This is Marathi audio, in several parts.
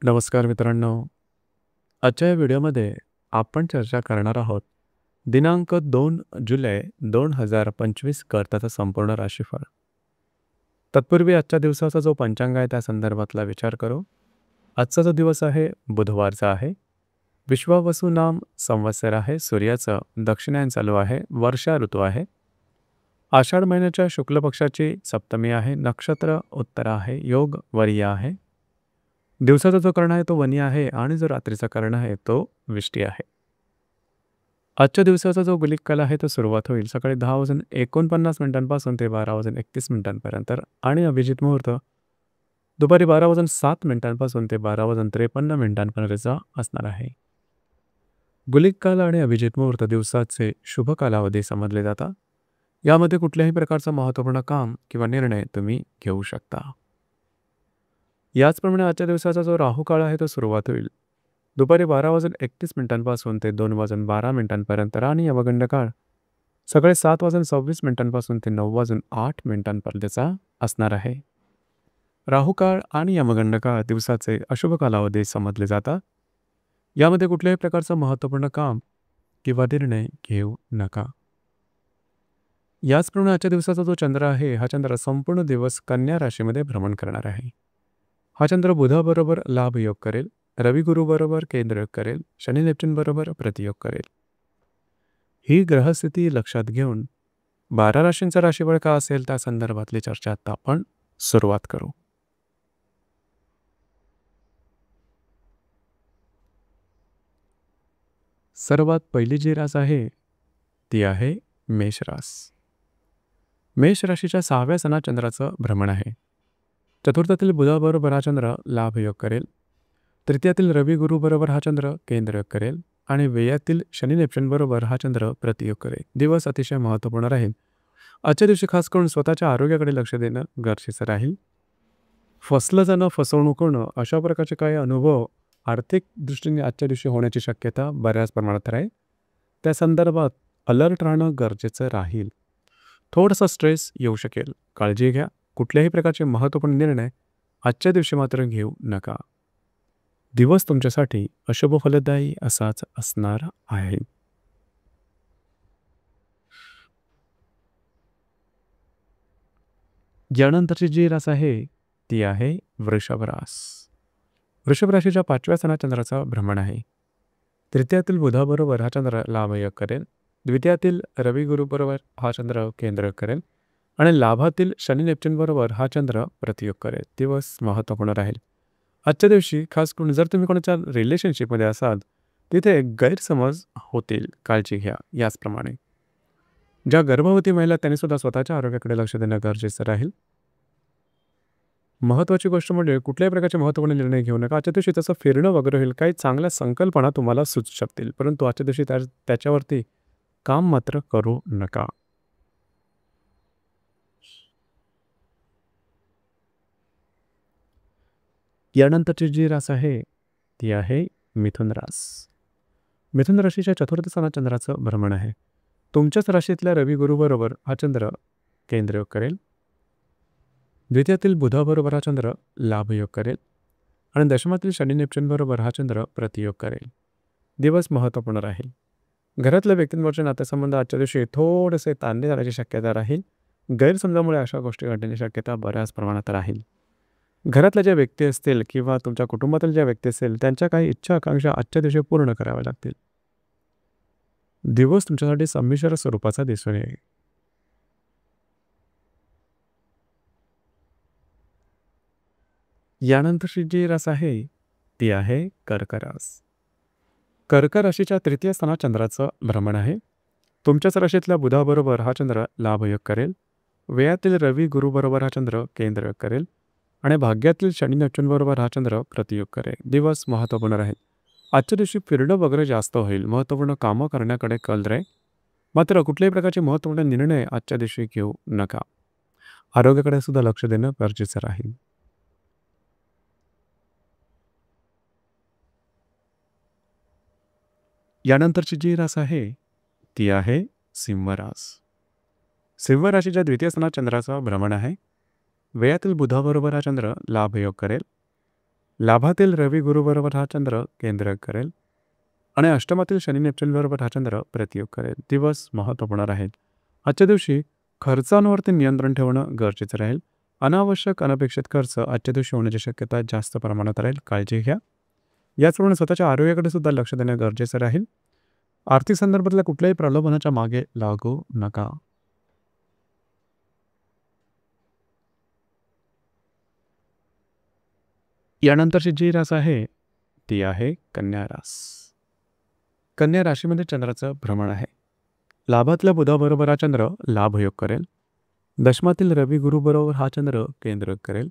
नमस्कार मित्रांनो. आजच्या या व्हिडिओमध्ये आपण चर्चा करणार आहोत दिनांक 2 जुलै 2025 करताचा संपूर्ण राशीफळ. तत्पूर्वी आजच्या दिवसाचा जो पंचांग आहे त्या संदर्भातला विचार करू. आजचा जो दिवस आहे बुधवारचा आहे. विश्वावसु नाम संवत्सर आहे. सूर्याचं दक्षिणायन चालू आहे. वर्षा ऋतू आहे. आषाढ महिन्याच्या शुक्ल पक्षाची सप्तमी आहे. नक्षत्र उत्तरा आहे. योग वरीय आहे. दिवसाचा जो कर्ण आहे तो वनी आहे आणि जो रात्रीचा कर्ण आहे तो विष्टी आहे. आजच्या दिवसाचा जो गुलिक काल आहे तो सुरुवात होईल सकाळी 10:49 ते 12:31 आणि अभिजित मुहूर्त दुपारी 12:07 ते 12:53 असणार आहे. गुलिक काल आणि अभिजित मुहूर्त दिवसाचे शुभ कालावधी समजले जातात. यामध्ये कुठल्याही प्रकारचं महत्त्वपूर्ण काम किंवा निर्णय तुम्ही घेऊ शकता. याचप्रमाणे आजच्या दिवसाचा जो राहू काळ आहे तो सुरुवात होईल दुपारी 12:31 ते 2:12 आणि यमगंड काळ सकाळी 7:26 ते 9:08 असणार आहे. राहू काळ आणि यमगंड काळ दिवसाचे अशुभ कालावधी समजले जातात. यामध्ये कुठल्याही प्रकारचं महत्त्वपूर्ण काम किंवा निर्णय घेऊ नका. याचप्रमाणे आजच्या दिवसाचा जो चंद्र आहे हा चंद्र संपूर्ण दिवस कन्या राशीमध्ये भ्रमण करणार आहे. हा चंद्र बुधाबरोबर लाभ योग करेल. रवी गुरु बरोबर केंद्र योग करेल. शनी नेपच्यून बरोबर प्रतियोग करेल. ही ग्रहस्थिती लक्षात घेऊन 12 राशींचा राशीफळ का असेल त्या संदर्भातली चर्चा आता आपण सुरुवात करू. सर्वात पहिली जी रास आहे ती आहे मेष रास. मेष राशीच्या 6व्या सणात चंद्राचं भ्रमण आहे. चतुर्थातील बुधाबरोबर हा चंद्र लाभ योग करेल. तृतीयातील रवी गुरु बरोबर हा चंद्र केंद्र योग करेल आणि व्ययातील शनी नेपच्यून बरोबर हा चंद्र प्रतियोग करेल. दिवस अतिशय महत्त्वपूर्ण राहील. आजच्या दिवशी खास करून स्वतःच्या आरोग्याकडे लक्ष देणं गरजेचं राहील. फसलं जाणं, फसवणूक होणं अशा प्रकारचे काही अनुभव आर्थिक दृष्टीने आजच्या दिवशी होण्याची शक्यता बऱ्याच प्रमाणात राहील. त्या संदर्भात अलर्ट राहणं गरजेचं राहील. थोडासा स्ट्रेस येऊ शकेल. काळजी घ्या. कुठल्याही प्रकारचे महत्त्वपूर्ण निर्णय आजच्या दिवशी मात्र घेऊ नका. दिवस तुमच्यासाठी अशुभ फलदायी असाच असणार आहे. यानंतरची जी रास आहे ती आहे वृषभ रास. वृषभ राशीच्या 5व्या सणात चंद्राचा भ्रमण आहे. तृतीयातील बुधाबरोबर हा चंद्र लाभ योग करेल. द्वितीयातील रवी गुरु बरोबर हा चंद्र केंद्र योग करेल आणि लाभातील शनी नेपच्यून बरोबर हा चंद्र प्रतियोग करेल. दिवस महत्त्वपूर्ण राहील. आजच्या दिवशी खास करून जर तुम्ही कोणाच्या रिलेशनशिपमध्ये असाल तिथे गैरसमज होतील. काळजी घ्या. याचप्रमाणे ज्या गर्भवती महिला त्यांनी सुद्धा स्वतःच्या आरोग्याकडे लक्ष देणं गरजेचं राहील. महत्त्वाची गोष्ट म्हणजे कुठल्याही प्रकारचे महत्त्वपूर्ण निर्णय घेऊ नका. आजच्या दिवशी तसं फिरणं वगैरे होईल. काही चांगल्या संकल्पना तुम्हाला सुचू शकतील परंतु आजच्या दिवशी त्याच्यावरती काम मात्र करू नका. यानंतरची जी रास आहे ती आहे मिथुन रास. मिथुन राशीच्या 4थ्या सणात चंद्राचं भ्रमण आहे. तुमच्याच राशीतल्या रवी गुरु बरोबर हा चंद्र केंद्र योग करेल. द्वितीयातील बुधाबरोबर हा चंद्र लाभ योग करेल आणि दशमातील शनी नेपच्यून बरोबर हा चंद्र प्रतियोग करेल. दिवस महत्त्वपूर्ण राहील. घरातल्या व्यक्तींवरचे नातेसंबंध आजच्या दिवशी थोडेसे ताणले जाण्याची शक्यता राहील. गैरसमजामुळे अशा गोष्टी घडण्याची शक्यता बऱ्याच प्रमाणात राहील. घरातल्या ज्या व्यक्ती असतील किंवा तुमच्या कुटुंबातील ज्या व्यक्ती असतील त्यांच्या काही इच्छा आकांक्षा आजच्या दिवशी पूर्ण कराव्या लागतील. दिवस तुमच्यासाठी संमिश्र स्वरूपाचा दिसून येईल. यानंतरची जी रास आहे ती आहे कर्क रास. कर्क राशीच्या 3य स्थानात चंद्राचं भ्रमण आहे. तुमच्याच राशीतल्या बुधाबरोबर हा चंद्र लाभ योग करेल. व्ययातील रवी गुरु बरोबर हा चंद्र केंद्र योग करेल आणि भाग्यातील शनी नेपच्यून बरोबर हा चंद्र प्रतियोग करेल. दिवस महत्त्वपूर्ण राहील. आजच्या दिवशी फिरणं वगैरे जास्त होईल. महत्त्वपूर्ण कामं करण्याकडे कल राहील. मात्र कुठल्याही प्रकारचे महत्त्वपूर्ण निर्णय आजच्या दिवशी घेऊ नका. आरोग्याकडे सुद्धा लक्ष देणं गरजेचं राहील. यानंतरची जी रास आहे ती आहे सिंह रास. सिंह राशीच्या 2य स्थानात चंद्राचं भ्रमण आहे. व्ययातील बुधाबरोबर हा चंद्र लाभ योग करेल. लाभातील रवी गुरुबरोबर हा चंद्र केंद्र करेल आणि अष्टमातील शनी नेपच्यून बरोबर हा चंद्र प्रतियोग करेल. दिवस महत्त्वपूर्ण राहील. आजच्या दिवशी खर्चांवरती नियंत्रण ठेवणं गरजेचं राहील. अनावश्यक अनपेक्षित खर्च आजच्या दिवशी होण्याची शक्यता जास्त प्रमाणात राहील. काळजी घ्या. याचप्रमाणे स्वतःच्या आरोग्याकडे सुद्धा लक्ष देणं गरजेचं राहील. आर्थिक संदर्भातल्या कुठल्याही प्रलोभनाच्या मागे लागू नका. यानंतरची जी रास आहे ती आहे कन्या रास. कन्या राशीमध्ये चंद्राचं भ्रमण आहे. लाभातल्या बुधाबरोबर हा चंद्र लाभयोग करेल. दशमातील रवी गुरुबरोबर हा चंद्र केंद्र करेल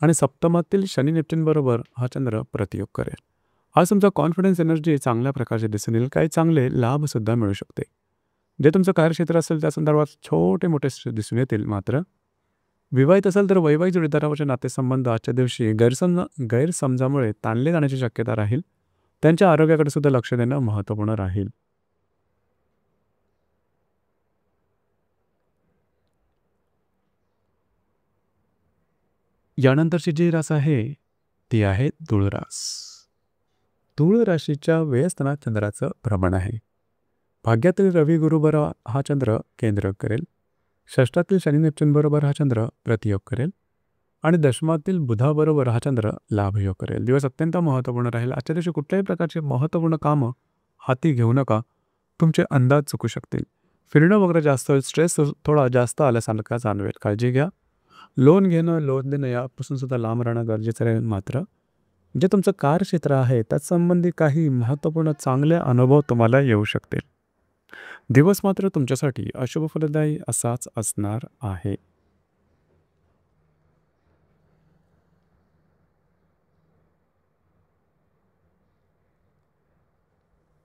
आणि सप्तमातील शनी नेपच्यून बरोबर हा चंद्र प्रतियोग करेल. आज तुमचा कॉन्फिडन्स एनर्जी चांगल्या प्रकारचे दिसून येईल. काही चांगले लाभसुद्धा मिळू शकते. जे तुमचं कार्यक्षेत्र असेल त्या संदर्भात छोटे मोठे दिसून येतील. मात्र विवाहित असेल तर वैवाहिक जोडीदारावरचे नातेसंबंध आजच्या दिवशी गैरसमजामुळे ताणले जाण्याची शक्यता राहील. त्यांच्या आरोग्याकडे सुद्धा लक्ष देणं महत्त्वपूर्ण राहील. यानंतरची जी रास आहे ती आहे तुळ रास. तुळ राशीच्या व्ययस्थानात चंद्राचं भ्रमण आहे. भाग्यातील रवी गुरुबरोबर हा चंद्र केंद्र करेल. षष्ठातील शनी नेपच्यून बरोबर हा चंद्र प्रतियोग करेल आणि दशमातील बुधाबरोबर हा चंद्र लाभयोग करेल. दिवस अत्यंत महत्त्वपूर्ण राहील. आजच्या दिवशी कुठल्याही प्रकारचे महत्त्वपूर्ण कामं हाती घेऊ नका. तुमचे अंदाज चुकू शकतील. फिरणं वगैरे जास्त होईल. स्ट्रेस थोडा जास्त आल्यासारखा जाणवेल. काळजी घ्या. लोन घेणं, लोन देणं यापासून सुद्धा लांब राहणं गरजेचं राहील. मात्र जे तुमचं कार्यक्षेत्र आहे त्यासंबंधी काही महत्त्वपूर्ण चांगले अनुभव तुम्हाला येऊ शकतील. दिवस मात्र तुमच्यासाठी अशुभ फलदायी असाच असणार आहे.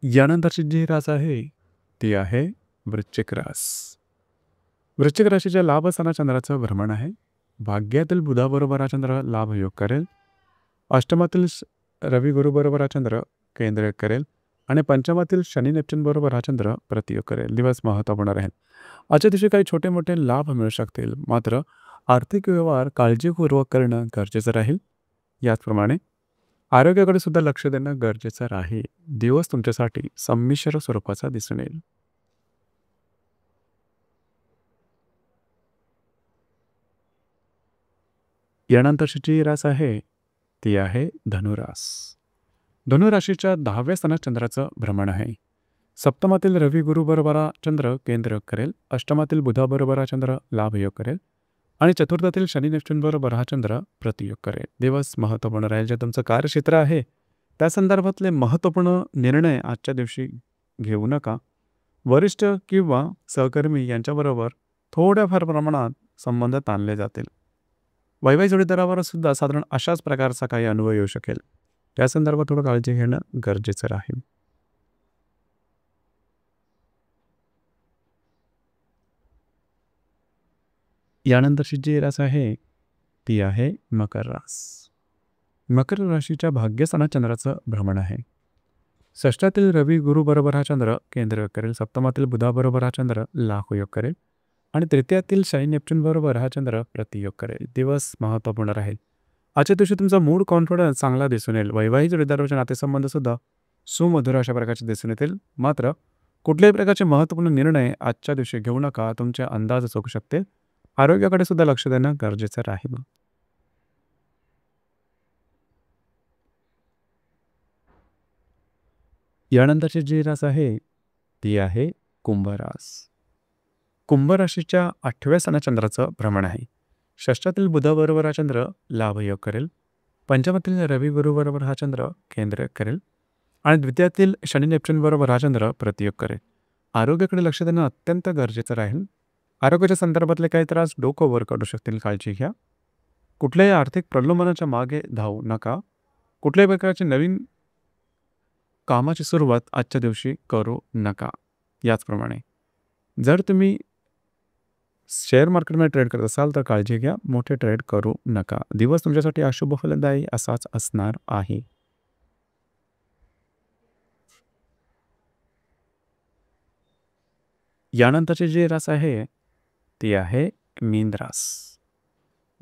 यानंतरची जी रास आहे ती आहे वृश्चिक रास. वृश्चिक राशीच्या लाभस्थानात चंद्राचं भ्रमण आहे. भाग्यातील बुधाबरोबर हा चंद्र लाभयोग करेल. अष्टमातील रवी गुरुबरोबर हा चंद्र केंद्र करेल आणि पंचमातील शनी नेपच्यून बरोबर हा चंद्र प्रतियोग करेल. दिवस महत्त्वपूर्ण राहील. आजच्या दिवशी काही छोटे मोठे लाभ मिळू शकतील. मात्र आर्थिक व्यवहार काळजीपूर्वक करणं गरजेचं राहील. याचप्रमाणे आरोग्याकडे सुद्धा लक्ष देणं गरजेचं राहील. दिवस तुमच्यासाठी संमिश्र स्वरूपाचा दिसून येईल. यानंतरची जी रास आहे ती आहे धनुरास. धनुराशीच्या 10व्या स्थानात चंद्राचं भ्रमण आहे. सप्तमातील रवी गुरुबरोबर हा चंद्र केंद्र करेल. अष्टमातील बुधाबरोबर हा चंद्र लाभयोग करेल आणि चतुर्थातील शनी नेपच्यून बरोबर हा चंद्र प्रतियोग करेल. दिवस महत्त्वपूर्ण राहील. जे तुमचं कार्यक्षेत्र आहे त्या संदर्भातले महत्त्वपूर्ण निर्णय आजच्या दिवशी घेऊ नका. वरिष्ठ किंवा सहकर्मी यांच्याबरोबर थोड्याफार प्रमाणात संबंध ताणले जातील. वैवाहिक जोडीदारावर सुद्धा साधारण अशाच प्रकारचा काही अनुभव येऊ शकेल. त्या संदर्भात थोडं काळजी घेणं गरजेचं राहील. यानंतरची जी रास आहे ती आहे मकर रास. मकर राशीच्या भाग्यस्थानात चंद्राचं भ्रमण आहे. षष्ठातील रवी गुरुबरोबर हा चंद्र केंद्र करेल. सप्तमातील बुधाबरोबर हा चंद्र लाभयोग करेल आणि तृतीयातील शनी नेपच्यून बरोबर हा चंद्र प्रतियोग करेल. दिवस महत्त्वपूर्ण राहील. आजच्या दिवशी तुमचा मूड कॉन्फिडन्स चांगला दिसून येईल. वैवाहिक जोडीदाराचे नातेसंबंध सुद्धा सुमधुर अशा प्रकारचे दिसून येतील. मात्र कुठल्याही प्रकारचे महत्त्वपूर्ण निर्णय आजच्या दिवशी घेऊ नका. तुमचे अंदाज चुकू शकते. आरोग्याकडे सुद्धा लक्ष देणं गरजेचं राहील. यानंतरची जी रास आहे ती आहे कुंभ रास. कुंभ राशीच्या 8व्या स्थानात चंद्राचं भ्रमण आहे. षष्ठातील बुधाबरोबर हा चंद्र लाभयोग करेल. पंचमातील रवी गुरुबरोबर हा चंद्र केंद्र करेल आणि द्वितीयातील शनी नेपच्यून बरोबर हा चंद्र प्रतियोग करेल. आरोग्याकडे लक्ष देणं अत्यंत गरजेचं राहील. आरोग्याच्या संदर्भातले काही त्रास डोकं वर काढू शकतील. काळजी घ्या. कुठल्याही आर्थिक प्रलोभनाच्या मागे धावू नका. कुठल्याही प्रकारची नवीन कामाची सुरुवात आजच्या दिवशी करू नका. याचप्रमाणे जर तुम्ही शेअर मार्केटमध्ये ट्रेड करत असाल तर काळजी घ्या. मोठे ट्रेड करू नका. दिवस तुमच्यासाठी अशुभ फलदायी असाच असणार आहे. यानंतरची जी रास आहे ती आहे मीन रास.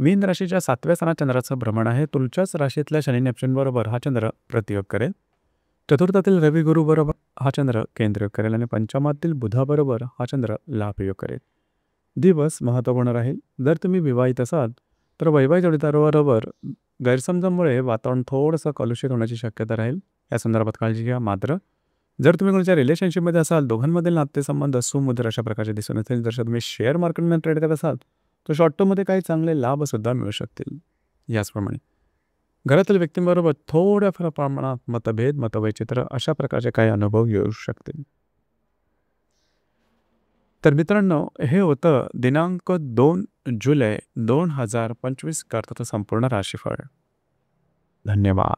मीन राशीच्या 7व्या स्थानात चंद्राचं भ्रमण आहे. तुमच्याच राशीतल्या शनी नेपच्यून बरोबर हा चंद्र प्रतियोग करेल. चतुर्थातील रवी गुरु बरोबर हा चंद्र केंद्रयोग करेल आणि पंचमातील बुधाबरोबर हा चंद्र लाभयोग करेल. दिवस महत्त्वपूर्ण राहील. जर तुम्ही विवाहित असाल तर वैवाहिक जोडीदाराबरोबर गैरसमजामुळे वातावरण थोडंसं कलुषित होण्याची शक्यता राहील. या संदर्भात काळजी घ्या. मात्र जर तुम्ही कोणाच्या रिलेशनशिपमध्ये असाल, दोघांमधील नातेसंबंध सुमधुर अशा प्रकारचे दिसून येतील. जर तुम्ही शेअर मार्केटमध्ये ट्रेड करत असाल तर शॉर्ट टर्ममध्ये काही चांगले लाभसुद्धा मिळू शकतील. याचप्रमाणे घरातील व्यक्तींबरोबर थोड्याफार प्रमाणात मतभेद, मतवैचित्र अशा प्रकारचे काही अनुभव येऊ शकतील. तर मित्रांनो, हे होतं दिनांक 2 जुलै 2025 करताचं संपूर्ण राशीफळ. धन्यवाद.